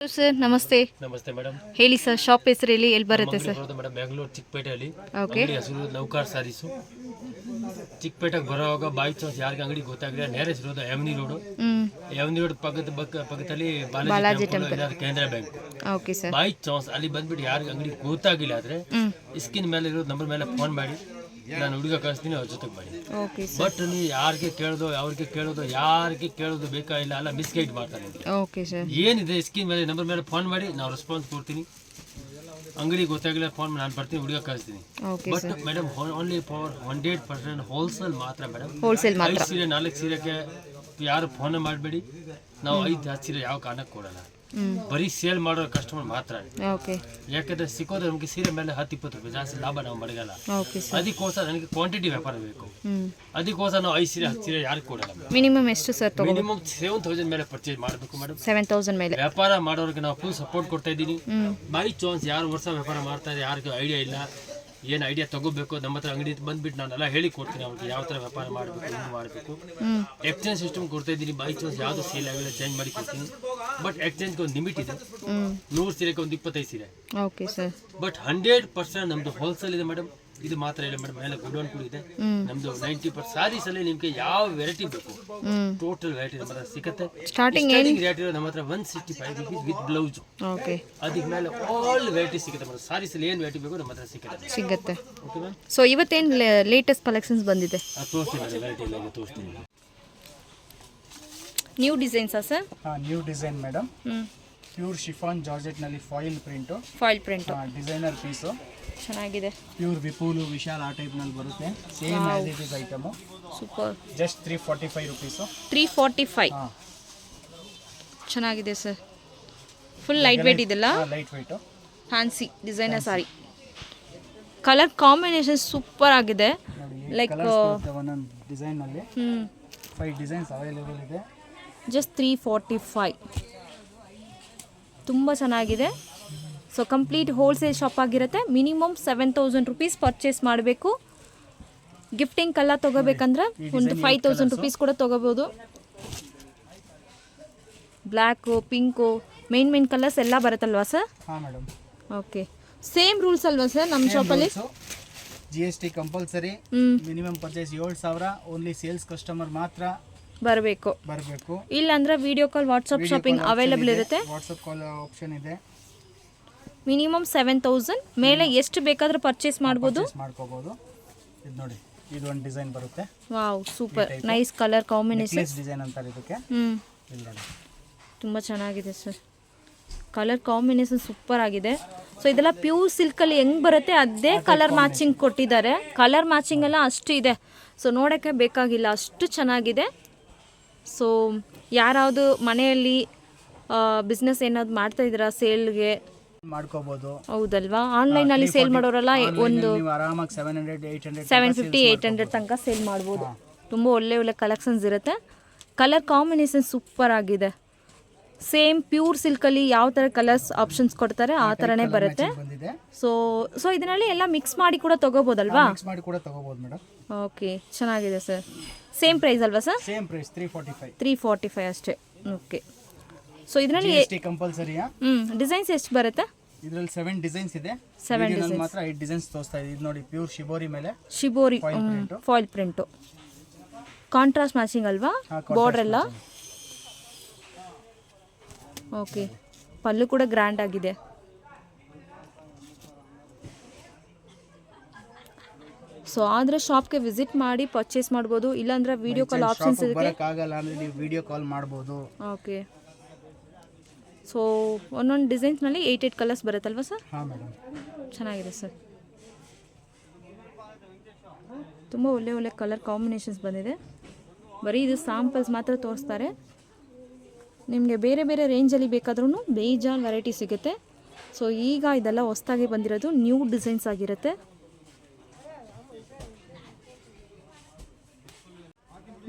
Sir ನಮಸ್ತೆ. ನಮಸ್ತೆ madam. ಹೇಳಿ ಸರ್, ಶಾಪ್ ಹೆಸರು ಎಲ್ಲಿ ಬರುತ್ತೆ ಸರ್? ಮೇಡಮ್ ಬೆಂಗಳೂರು ಚಿಕ್ಕಪೇಟೆಯಲ್ಲಿ ಓಕೆ. ಹೆಸರು ನೌಕಾರ್ ಸಾರೀಸು. ಚಿಕ್ಕಪೇಟೆಗೆ ಬರೋವಾಗ ಬಾಯಿ ಚಾನ್ಸ್ ಯಾರಿಗೆ ಅಂಗಡಿ ಗೊತ್ತಾಗಲಿಲ್ಲ, ನೇರ ಹೆಸರು ಎಮ್ನಿ ರೋಡು. ಎಮ್ನಿ ರೋಡ್ ಪಕ್ಕದಲ್ಲಿ Balaji temple Canara bank. Okay sir. ಬಾಯಿ ಚಾನ್ಸ್ ಅಲ್ಲಿ ಬಂದ್ಬಿಟ್ಟು ಯಾರಿಗೆ ಅಂಗಡಿ ಗೊತ್ತಾಗಿಲ್ಲ ಆದ್ರೆ ಸ್ಕ್ರೀನ್ ಮೇಲೆ ಇರೋ ನಂಬರ್ ಮೇಲೆ ಫೋನ್ ಮಾಡಿ, ನಾನು ಹುಡುಗ ಕಳಿಸ್ತೀನಿ, ಅವ್ರ ಜೊತೆಗೆ ಮಾಡಿ. Okay sir. ಬಟ್ ನೀವು ಯಾರಿಗೆ ಕೇಳೋದು ಯಾರಿಗೆ ಕೇಳೋದು ಬೇಕಾಗಿಲ್ಲ, ಅಲ್ಲ ಮಿಸ್ಗೈಡ್ ಮಾಡ್ತಾರೆ. Okay sir. ಏನಿದೆ ಸ್ಕ್ರೀನ್ ಮೇಲೆ ನಂಬರ್ ಮೇಲೆ ಫೋನ್ ಮಾಡಿ, ನಾವು ರೆಸ್ಪಾನ್ಸ್ ಕೊಡ್ತೀನಿ. ಅಂಗಡಿ ಗೊತ್ತಾಗಿಲ್ಲ ಫೋನ್ ನಾನು ಬರ್ತೀನಿ, ಹುಡುಗ ಕಳಿಸ್ತೀನಿ. But madam only for 100% wholesale ಮಾತ್ರ ಮೇಡಮ್. ಹೋಲ್ಸೇಲ್ ಮಾತ್ರ. 5 ಸೀರೆ 4 ಸೀರೆಗೆ ಯಾರು ಫೋನ್ ಮಾಡಬೇಡಿ, ನಾವು 5-10 ಸೀರೆ ಯಾವ ಕಾರಣಕ್ಕೆ ಕೊಡಲ್ಲ. ಬರೀ ಸೇಲ್ ಮಾಡೋ ಕಸ್ಟಮರ್ ಮಾತ್ರ. ಓಕೆ. ಯಾಕಂದ್ರೆ ಸಿಕ್ಕೋದು ನಮಗೆ ಸೀರೆ ಮೇಲೆ 10-20 ರೂಪಾಯಿ ಜಾಸ್ತಿ ಲಾಭ ನಾವು ಮಡಗಲ್ಲ. ಅದಕ್ಕೋಸ್ಕರ ನನಗೆ ಕ್ವಾಂಟಿಟಿ ವ್ಯಾಪಾರ ಬೇಕು. ಅದಕ್ಕೋಸ್ಕರ ನಾವು 5 ಸೀರೆ 10 ಸೀರೆ ಯಾರಿಗೆ ಕೊಡಲ್ಲ. ಮಿನಿಮಮ್ ಎಷ್ಟು ಸರ್? ಮಿನಿಮಮ್ 7,000 ಮೇಲೆ ಪರ್ಚೇಸ್ ಮಾಡಬೇಕು ಮೇಡಮ್. 7,000 ಮೇಲೆ ವ್ಯಾಪಾರ ಮಾಡೋರಿಗೆ ನಾವು ಫುಲ್ ಸಪೋರ್ಟ್ ಕೊಡ್ತಾ ಇದ್ದೀನಿ. ಬೈ ಚಾನ್ಸ್ ಯಾರು ವರ್ಷ ವ್ಯಾಪಾರ ಮಾಡ್ತಾರೆ, ಯಾರಿಗೂ ಐಡಿಯಾ ಇಲ್ಲ, ಏನು ಐಡಿಯಾ ತಗೋಬೇಕು, ನಮ್ಮ ಹತ್ರ ಅಂಗಡಿ ಬಂದ್ಬಿಟ್ಟು ನಾನೆಲ್ಲ ಹೇಳಿ ಕೊಡ್ತೀನಿ ಅವ್ರಿಗೆ ಯಾವ ಥರ ವ್ಯಾಪಾರ ಮಾಡಬೇಕು, ಹೆಂಗೆ ಮಾಡಬೇಕು. ಎಕ್ಸ್ಚೇಂಜ್ ಸಿಸ್ಟಮ್ ಕೊಡ್ತಾ ಇದ್ದೀನಿ. ಬೈ ಚಾನ್ಸ್ ಯಾವುದು ಸೇಲ್ ಆಗಿಲ್ಲ ಚೇಂಜ್ ಮಾಡಿ ಕೊಡ್ತೀನಿ. ಬಟ್ ಎಕ್ಸ್ಚೇಂಜ್ಗೆ ಒಂದು ಲಿಮಿಟ್ ಇದೆ. 100 ಸೀರೆಗೆ ಒಂದು 25 ಸೀರೆ. Okay sir. ಬಟ್ 100% ನಮ್ದು ಹೋಲ್ಸೇಲ್ ಇದೆ ಮೇಡಮ್. ಇದು ಮಾತ್ರ ಇಲ್ಲ ಮೇಡಮ್, ಮೇಲೆ ಗುಡೌನ್ ಕೂಡ ಇದೆ ನಮ್ದು. 90% ಸಾರೀಸ್ ಅಲ್ಲಿ ನಿಮ್ಗೆ ಯಾವ ವೆರೈಟಿ ಬೇಕು ಟೋಟಲ್ ವೆರೈಟಿ ನಮ್ಮ ಹತ್ರ ಸಿಗುತ್ತೆ. ಸ್ಟಾರ್ಟಿಂಗ್ ರೇಟ್ ಇರೋ ನಮ್ಮ ಹತ್ರ 165 ರೂಪೀಸ್ ವಿತ್ ಬ್ಲೌಸ್. ಓಕೆ. ಅದಕ್ಕೆ ಮೇಲೆ ಆಲ್ ವೆರೈಟಿ ಸಿಗುತ್ತೆ ಮೇಡಮ್. ಸಾರೀಸ್ ಅಲ್ಲಿ ಏನು ವೆರೈಟಿ ಬೇಕು ನಮ್ಮ ಹತ್ರ ಸಿಗುತ್ತೆ. Okay ma'am. ಸೊ ಇವತ್ತೇನು ಲೇಟೆಸ್ಟ್ ಕಲೆಕ್ಷನ್ಸ್ ಬಂದಿದೆ? ತೋರಿಸ್ತೀನಿ ವೆರೈಟಿ ಎಲ್ಲ ತೋರಿಸ್ತೀನಿ. ನ್ಯೂ ಡಿಸೈನ್ಸಾ sir? New design madam. Pure chiffon georgette ನಲ್ಲಿ ಫಾಯಿಲ್ ಪ್ರಿಂಟ್ ಡಿಸೈನರ್ ಪೀಸು. ಚೆನ್ನಾಗಿದೆ. ಪ್ಯೂರ್ ವಿಪುಲ್ ವಿಶಾಲ್ ಆ ಟೈಪ್ ನಲ್ಲಿ ಬರುತ್ತೆ. Same as it is item. Super. Just 345 rupees. 345. ಚೆನ್ನಾಗಿದೆ ಸರ್. ಫುಲ್ ಲೈಟ್ ವೇಟ್ ಇದೆಲ್ಲ. ಲೈಟ್ ವೇಟ್ ಫ್ಯಾನ್ಸಿ ಡಿಸೈನರ್ ಸಾರಿ. ಕಲರ್ ಕಾಂಬಿನೇಷನ್ ಸೂಪರ್ ಆಗಿದೆ. Like ಒಂದೊಂದು design ನಲ್ಲಿ 5 ಡಿಸೈನ್ಸ್ ಅವೈಲೇಬಲ್ ಇದೆ. ಜಸ್ಟ್ 345. ತುಂಬ ಚೆನ್ನಾಗಿದೆ. ಸೊ ಕಂಪ್ಲೀಟ್ ಹೋಲ್ಸೇಲ್ ಶಾಪ್ ಆಗಿರುತ್ತೆ. ಮಿನಿಮಮ್ 7,000 ರೂಪೀಸ್ ಪರ್ಚೇಸ್ ಮಾಡಬೇಕು. ಗಿಫ್ಟಿಂಗ್ ಎಲ್ಲ ತೊಗೋಬೇಕಂದ್ರೆ ಒಂದು 5,000 ರೂಪೀಸ್ ಕೂಡ ತೊಗೋಬೋದು. ಬ್ಲ್ಯಾಕು, ಪಿಂಕು, ಮೇನ್ ಕಲರ್ಸ್ ಎಲ್ಲ ಬರುತ್ತಲ್ವಾ ಸರ್? ಹಾಂ ಮೇಡಮ್. ಓಕೆ. ಸೇಮ್ ರೂಲ್ಸ್ ಅಲ್ವಾ ಸರ್ ನಮ್ಮ ಶಾಪಲ್ಲಿ? GST compulsory. Minimum purchase 7,000. Only sales customer ಮಾತ್ರ ಬರಬೇಕು. ಇಲ್ಲಾಂದ್ರೆ video call, WhatsApp shopping available ಇರುತ್ತೆ. ವಾಟ್ಸಪ್ ಕಾಲ್ ಆಪ್ಷನ್ ಇದೆ. ಮಿನಿಮಮ್ 7,000 ಮೇಲೆ ಎಷ್ಟು ಬೇಕಾದ್ರೂ ಪರ್ಚೇಸ್ ಮಾಡ್ಬೋದು. ಇದು ನೋಡಿ, ಇದು ಒಂದು ಡಿಸೈನ್ ಬರುತ್ತೆ. Wow, super nice colour combination. Design ಅಂತಾರೆ ಇದಕ್ಕೆ. ತುಂಬ ಚೆನ್ನಾಗಿದೆ ಸರ್. ಕಲರ್ ಕಾಂಬಿನೇಷನ್ ಸೂಪರ್ ಆಗಿದೆ. ಸೊ ಇದೆಲ್ಲ ಪ್ಯೂರ್ ಸಿಲ್ಕಲ್ಲಿ ಹೆಂಗೆ ಬರುತ್ತೆ ಅದೇ ಕಲರ್ ಮ್ಯಾಚಿಂಗ್ ಕೊಟ್ಟಿದ್ದಾರೆ. ಕಲರ್ ಮ್ಯಾಚಿಂಗ್ ಎಲ್ಲ ಅಷ್ಟು ಇದೆ. ಸೊ ನೋಡೋಕ್ಕೆ ಬೇಕಾಗಿಲ್ಲ, ಅಷ್ಟು ಚೆನ್ನಾಗಿದೆ. ಸೊ ಯಾರಾವುದು ಮನೆಯಲ್ಲಿ ಬಿಸ್ನೆಸ್ ಏನಾದ್ರು ಮಾಡ್ತಾ ಇದ್ದೀರಾ ಸೇಲ್ಗೆ ಮಾಡ್ಕೋಬಹುದು. ಹೌದಲ್ವಾ? ಆನ್ಲೈನಲ್ಲಿ ಸೇಲ್ ಮಾಡೋರೆಲ್ಲ ಒಂದು ಆರಾಮಾಗಿ 750-800 ತನಕ ಸೇಲ್ ಮಾಡ್ಬೋದು. ತುಂಬ ಒಳ್ಳೆ ಕಲೆಕ್ಷನ್ಸ್ ಇರುತ್ತೆ. ಕಲರ್ ಕಾಂಬಿನೇಷನ್ ಸೂಪರ್ ಆಗಿದೆ. ಸೇಮ್ ಪ್ಯೂರ್ ಸಿಲ್ಕಲ್ಲಿ ಯಾವ ಥರ ಕಲರ್ಸ್ ಆಪ್ಷನ್ಸ್ ಕೊಡ್ತಾರೆ ಆ ಥರನೇ ಬರುತ್ತೆ. ಸೊ ಇದರಲ್ಲಿ ಎಲ್ಲ ಮಿಕ್ಸ್ ಮಾಡಿ ಕೂಡ ತೊಗೋಬೋದಲ್ವಾ? ಓಕೆ, ಚೆನ್ನಾಗಿದೆ ಸರ್. ಸೇಮ್ ಪ್ರೈಸ್ ಅಲ್ವಾ ಸರ್? Same price 345. 345 ಅಷ್ಟೇ. ಓಕೆ. ಸೊ ಇದರಲ್ಲಿ ಕಂಪಲ್ಸರಿಯಾ? ಡಿಸೈನ್ಸ್ ಎಷ್ಟು ಬರುತ್ತೆ? ಇದರಲ್ಲಿ 7 ಡಿಸೈನ್ಸ್ ಇದೆ. 7 ಡಿಸೈನ್ಸ್ ಮಾತ್ರ 8 ಡಿಸೈನ್ಸ್ ತೋರಿಸ್ತಾ ಇದೆ. ಇದು ನೋಡಿ, ಪ್ಯೂರ್ ಶಿಬೋರಿ ಮೇಲೆ shibori foil print. Contrast matching ಅಲ್ವಾ ಬಾರ್ಡರ್ ಎಲ್ಲ? ಓಕೆ. ಪಲ್ಲು ಕೂಡ ಗ್ರ್ಯಾಂಡ್ ಆಗಿದೆ. ಸೊ ಆದರೆ ಶಾಪ್ಗೆ ವಿಸಿಟ್ ಮಾಡಿ ಪರ್ಚೇಸ್ ಮಾಡ್ಬೋದು. ಇಲ್ಲಾಂದ್ರೆ ವಿಡಿಯೋ ಕಾಲ್ ಆಪ್ಷನ್ಸ್ ಇದೆ. ನೀವು ವಿಡಿಯೋ ಕಾಲ್ ಮಾಡ್ಬೋದು. ಓಕೆ. ಸೊ ಒಂದೊಂದು ಡಿಸೈನ್ಸ್ನಲ್ಲಿ 8 ಕಲರ್ಸ್ ಬರುತ್ತಲ್ವಾ ಸರ್? ಹಾಂ ಮೇಡಮ್. ಚೆನ್ನಾಗಿದೆ ಸರ್. ತುಂಬ ಒಳ್ಳೆ ಕಲರ್ ಕಾಂಬಿನೇಷನ್ಸ್ ಬಂದಿದೆ. ಬರೀ ಇದು ಸ್ಯಾಂಪಲ್ಸ್ ಮಾತ್ರ ತೋರಿಸ್ತಾರೆ. ನಿಮಗೆ ಬೇರೆ ಬೇರೆ ರೇಂಜಲ್ಲಿ ಬೇಕಾದ್ರೂ ಬೇಜಾನ್ ವೆರೈಟಿ ಸಿಗುತ್ತೆ. ಸೊ ಈಗ ಇದೆಲ್ಲ ಹೊಸದಾಗಿ ಬಂದಿರೋದು ನ್ಯೂ ಡಿಸೈನ್ಸ್ ಆಗಿರುತ್ತೆ.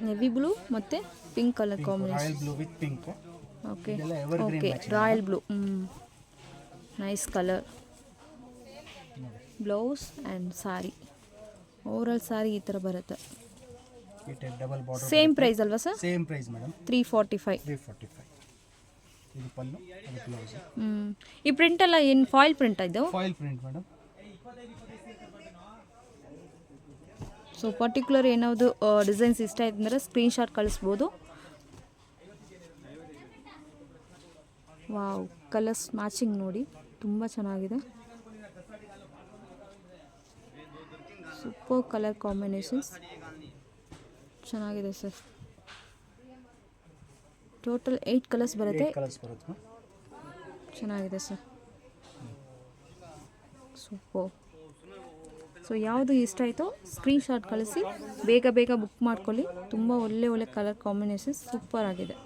ನೆವಿ ಬ್ಲೂ ಮತ್ತು pink colour combination. Okay. Royal blue. Nice colour. Blouse and sari, overall sari ಈ ಥರ ಬರುತ್ತೆ. ಸೇಮ್ ಪ್ರೈಸ್ ಅಲ್ವಾ ಸರ್? Same price madam. 345. ಇದು ಪಲ್ಲು, ಅದು ಬ್ಲೌಸ್. ಈ ಪ್ರಿಂಟ್ ಎಲ್ಲ ಏನು ಫಾಯಿಲ್ ಪ್ರಿಂಟ್ ಇದು? Foil print madam. So particular ಏನಾವುದು ಡಿಸೈನ್ಸ್ ಇಷ್ಟ ಆಯ್ತು ಅಂದರೆ ಸ್ಕ್ರೀನ್ಶಾಟ್ ಕಳಿಸ್ಬೋದು. ವಾವ್, ಕಲರ್ಸ್ ಮ್ಯಾಚಿಂಗ್ ನೋಡಿ ತುಂಬ ಚೆನ್ನಾಗಿದೆ. ಸೂಪರ್ ಕಲರ್ ಕಾಂಬಿನೇಷನ್ಸ್ ಚೆನ್ನಾಗಿದೆ ಸರ್. ಟೋಟಲ್ 8 ಕಲರ್ಸ್ ಬರುತ್ತೆ. ಕಲರ್ಸ್ ಬರುತ್ತೆ. ಚೆನ್ನಾಗಿದೆ ಸರ್, ಸೂಪರ್. ಸೊ ಯಾವುದು ಇಷ್ಟ ಆಯಿತೋ ಸ್ಕ್ರೀನ್ಶಾಟ್ ಕಳಿಸಿ ಬೇಗ ಬೇಗ ಬುಕ್ ಮಾಡ್ಕೊಳ್ಳಿ. ತುಂಬ ಒಳ್ಳೆ ಕಲರ್ ಕಾಂಬಿನೇಷನ್ಸ್ ಸೂಪರ್ ಆಗಿದೆ.